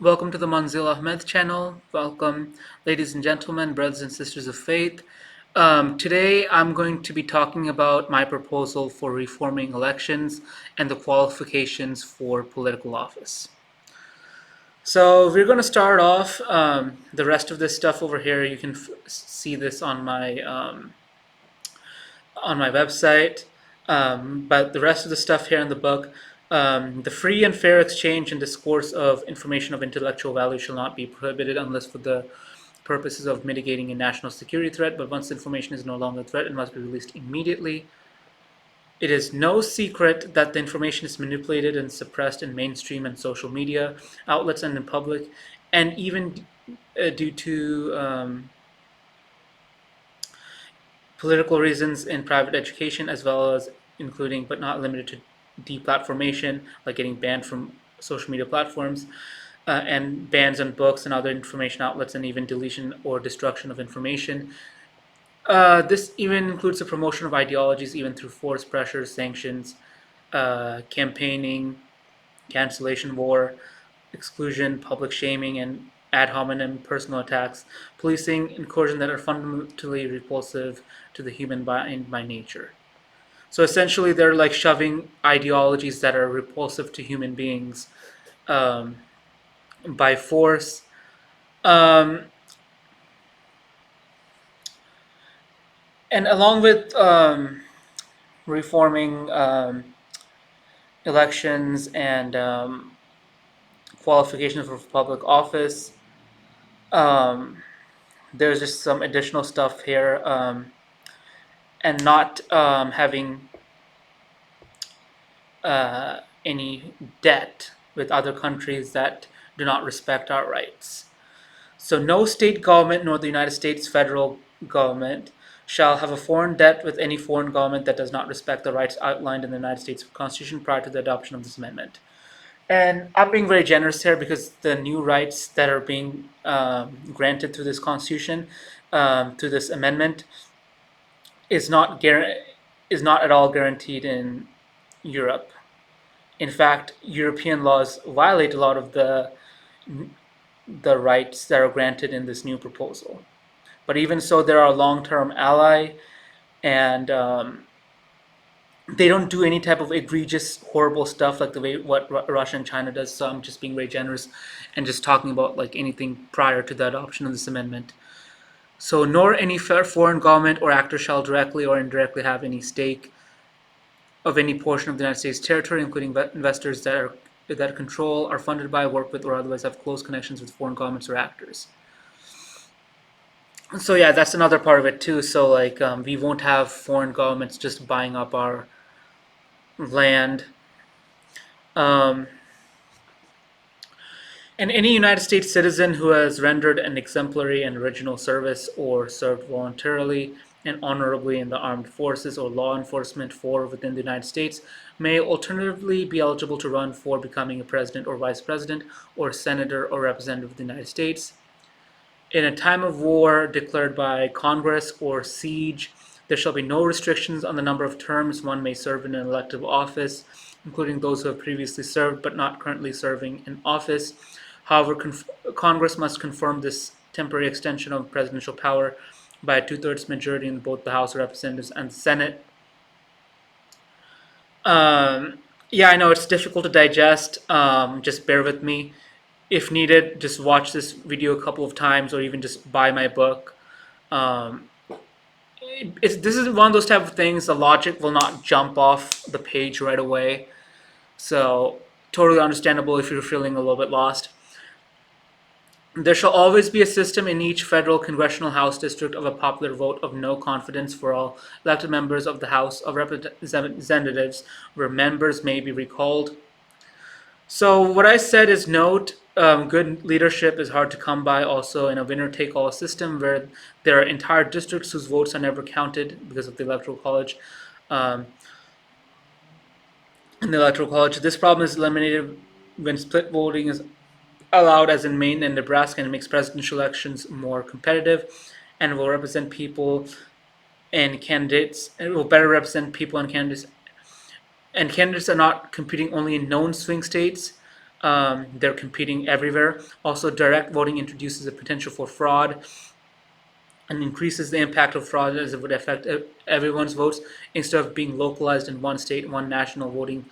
Welcome to the Manzil Ahmed channel. Welcome, ladies and gentlemen, brothers and sisters of faith. Today I'm going to be talking about my proposal for reforming elections and the qualifications for political office. So we're going to start off. The rest of this stuff over here, you can see this on my website. But the rest of the stuff here in the book, the free and fair exchange and discourse of information of intellectual value shall not be prohibited unless for the purposes of mitigating a national security threat, but once information is no longer a threat, it must be released immediately. It is no secret that the information is manipulated and suppressed in mainstream and social media outlets and in public, and even due to political reasons in private education, as well as including but not limited to deplatformation, like getting banned from social media platforms, and bans on books and other information outlets, and even deletion or destruction of information. This even includes the promotion of ideologies, even through force, pressure, sanctions, campaigning, cancellation war, exclusion, public shaming, and ad hominem personal attacks, policing, incursion that are fundamentally repulsive to the human mind by nature. So essentially, they're like shoving ideologies that are repulsive to human beings um, by force. Um, and along with reforming elections and qualifications for public office, um, there's just some additional stuff here, and not having any debt with other countries that do not respect our rights. So no state government nor the United States federal government shall have a foreign debt with any foreign government that does not respect the rights outlined in the United States Constitution prior to the adoption of this amendment. And I'm being very generous here because the new rights that are being granted through this Constitution, through this amendment, is not at all guaranteed in Europe. In fact, European laws violate a lot of the rights that are granted in this new proposal. But even so, they're our long-term ally, and they don't do any type of egregious, horrible stuff like the way what Russia and China does. So I'm just being very generous and just talking about like anything prior to the adoption of this amendment. So, nor any foreign government or actor shall directly or indirectly have any stake of any portion of the United States territory, including investors that control, are funded by, work with, or otherwise have close connections with foreign governments or actors. So yeah, that's another part of it too. So like we won't have foreign governments just buying up our land. Um, and any United States citizen who has rendered an exemplary and original service or served voluntarily and honorably in the armed forces or law enforcement for or within the United States may alternatively be eligible to run for becoming a president or vice president or senator or representative of the United States. In a time of war declared by Congress or siege, there shall be no restrictions on the number of terms one may serve in an elective office, including those who have previously served but not currently serving in office. However, Congress must confirm this temporary extension of presidential power by a two-thirds majority in both the House of Representatives and the Senate. Yeah, I know it's difficult to digest. Just bear with me. If needed, just watch this video a couple of times or even just buy my book. Um, this is one of those type of things, the logic will not jump off the page right away. So, totally understandable if you're feeling a little bit lost. There shall always be a system in each federal congressional House district of a popular vote of no confidence for all elected members of the House of Representatives, where members may be recalled. So what I said is note, good leadership is hard to come by also in a winner-take-all system where there are entire districts whose votes are never counted because of the Electoral College. In the Electoral College, this problem is eliminated when split voting is allowed, as in Maine and Nebraska, and it makes presidential elections more competitive and will represent people and candidates. It will better represent people and candidates. And candidates are not competing only in known swing states, They're competing everywhere. Also, direct voting introduces the potential for fraud and increases the impact of fraud as it would affect everyone's votes instead of being localized in one state, one national voting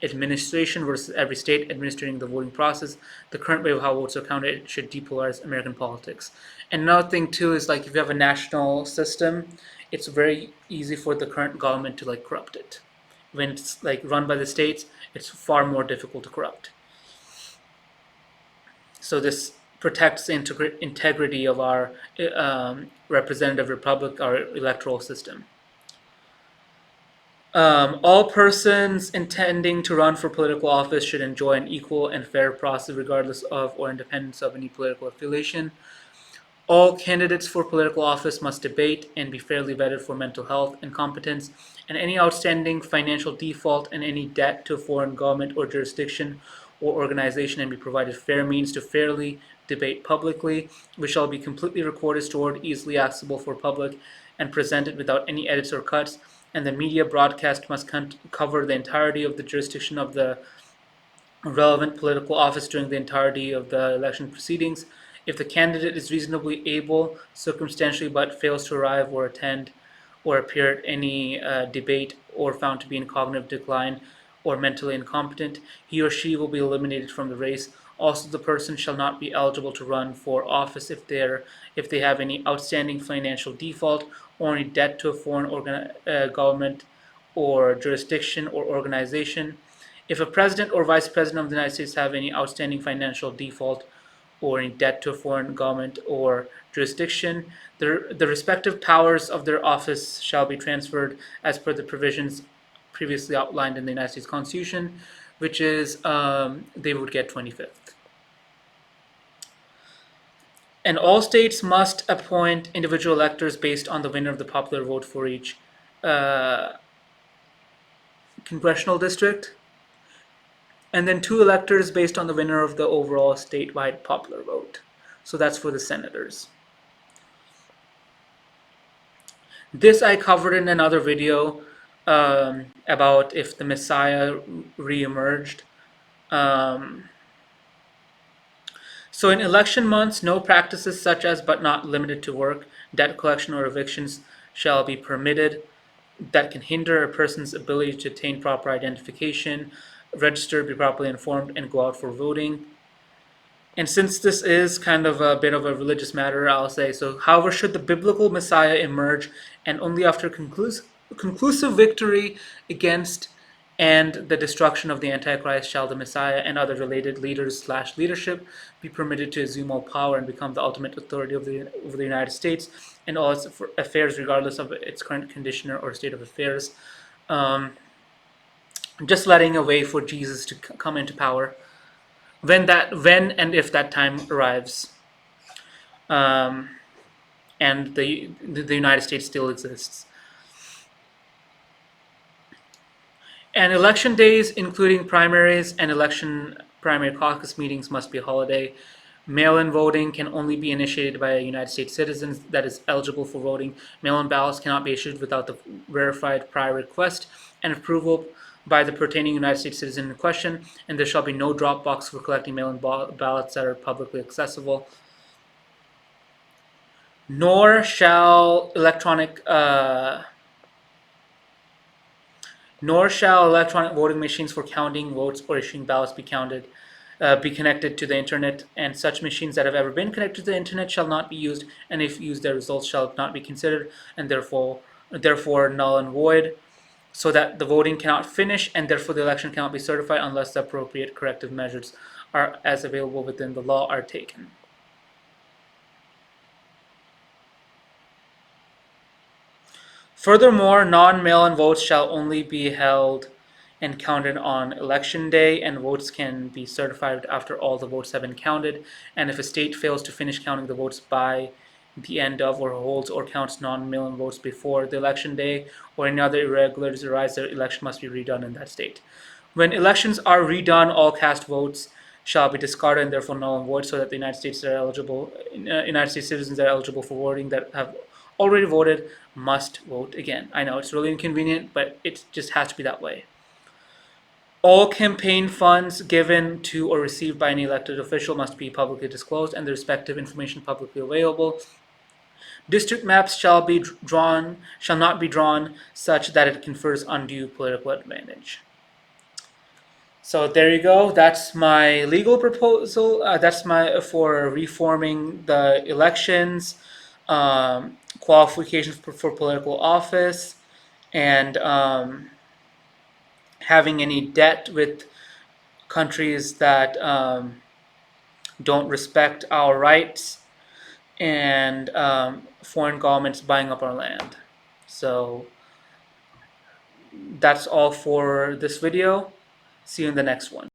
administration versus every state administering the voting process. The current way of how votes are counted should depolarize American politics. And another thing too is like if you have a national system, it's very easy for the current government to like corrupt it. When it's like run by the states, it's far more difficult to corrupt. So this protects the integrity of our representative republic, our electoral system. All persons intending to run for political office should enjoy an equal and fair process regardless of or independence of any political affiliation. All candidates for political office must debate and be fairly vetted for mental health and competence, and any outstanding financial default and any debt to a foreign government or jurisdiction or organization and be provided fair means to fairly debate publicly, which shall be completely recorded, stored, easily accessible for public, and presented without any edits or cuts, and the media broadcast must cover the entirety of the jurisdiction of the relevant political office during the entirety of the election proceedings. If the candidate is reasonably able, circumstantially, but fails to arrive or attend or appear at any debate or found to be in cognitive decline or mentally incompetent, he or she will be eliminated from the race. Also, the person shall not be eligible to run for office if they have any outstanding financial default or any debt to a foreign government or jurisdiction or organization. If a president or vice president of the United States have any outstanding financial default or any debt to a foreign government or jurisdiction, the respective powers of their office shall be transferred as per the provisions previously outlined in the United States Constitution, which is they would get 25th. And all states must appoint individual electors based on the winner of the popular vote for each uh, congressional district, and then 2 electors based on the winner of the overall statewide popular vote. So that's for the senators. This I covered in another video about if the Messiah re-emerged. So in election months, no practices such as but not limited to work, debt collection, or evictions shall be permitted that can hinder a person's ability to obtain proper identification, register, be properly informed, and go out for voting. And since this is kind of a bit of a religious matter, I'll say so. However, should the biblical Messiah emerge, and only after conclusive victory against and the destruction of the Antichrist shall the Messiah and other related leaders/leadership be permitted to assume all power and become the ultimate authority over the United States and all its affairs, regardless of its current condition or state of affairs. Just letting a way for Jesus to come into power when and if that time arrives, and the United States still exists. And election days, including primaries and election primary caucus meetings, must be a holiday. Mail-in voting can only be initiated by a United States citizen that is eligible for voting. Mail-in ballots cannot be issued without the verified prior request and approval by the pertaining United States citizen in question, and there shall be no drop box for collecting mail-in ballots that are publicly accessible. Nor shall electronic voting machines for counting votes or issuing ballots be connected to the internet, and such machines that have ever been connected to the internet shall not be used, and if used, their results shall not be considered, and therefore null and void, so that the voting cannot finish, and therefore the election cannot be certified unless the appropriate corrective measures are as available within the law are taken. Furthermore, non-mail-in votes shall only be held and counted on election day, and votes can be certified after all the votes have been counted. And if a state fails to finish counting the votes by the end of, or holds or counts non-mail-in votes before the election day, or any other irregularities arise, the election must be redone in that state. When elections are redone, all cast votes shall be discarded and therefore null and void, so that the United States citizens that are eligible for voting that have already voted must vote again. I know it's really inconvenient, but it just has to be that way. All campaign funds given to or received by any elected official must be publicly disclosed and the respective information publicly available. District maps shall not be drawn such that it confers undue political advantage. So there you go. That's my legal proposal. That's my for reforming the elections, qualifications for political office, and having any debt with countries that don't respect our rights, and foreign governments buying up our land. So that's all for this video. See you in the next one.